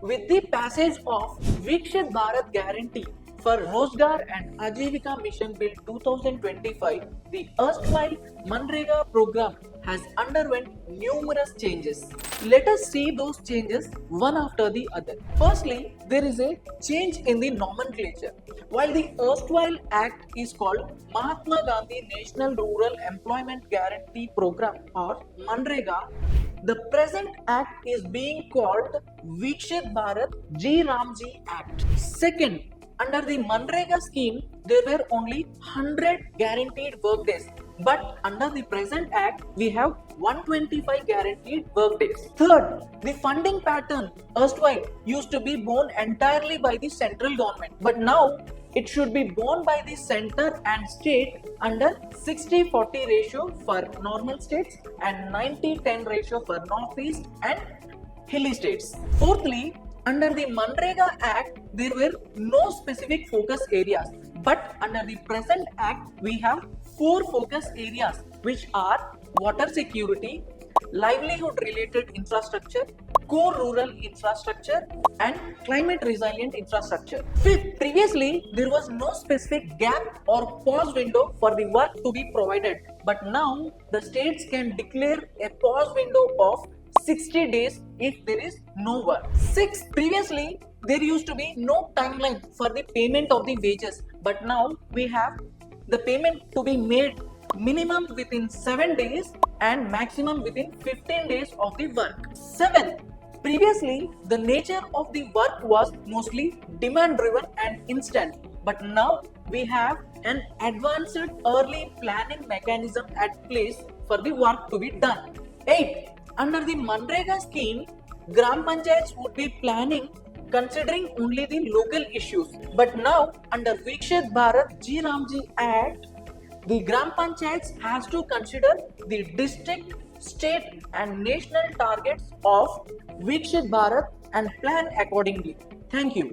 With the passage of Vikshit Bharat Guarantee for Rozgar and Ajivika Mission Bill 2025, the erstwhile Manrega program has underwent numerous changes. Let us see those changes one after the other. Firstly, there is a change in the nomenclature. While the erstwhile act is called Mahatma Gandhi National Rural Employment Guarantee Program or Manrega, the present act is being called Vikshit Bharat G Ramji Act. Second, under the Manrega scheme, there were only 100 guaranteed work days. But under the present act, we have 125 guaranteed work days. Third, the funding pattern erstwhile used to be borne entirely by the central government. But now it should be borne by the center and state under 60-40 ratio for normal states and 90-10 ratio for northeast and hilly states. Fourthly, under the Manrega Act, there were no specific focus areas. But under the present Act, we have 4 focus areas which are water security, livelihood related infrastructure, core rural infrastructure and climate resilient infrastructure. Fifth, previously there was no specific gap or pause window for the work to be provided, but now the states can declare a pause window of 60 days if there is no work. Sixth, previously there used to be no timeline for the payment of the wages, but now we have the payment to be made minimum within 7 days and maximum within 15 days of the work. Seventh, previously the nature of the work was mostly demand driven and instant, but now we have an advanced early planning mechanism at place for the work to be done. 8. Under the Manrega scheme, Gram Panchayats would be planning considering only the local issues. But now, under Vikshit Bharat G Ramji Act, the Gram Panchayats has to consider the district, state and national targets of Vikshit Bharat and plan accordingly. Thank you.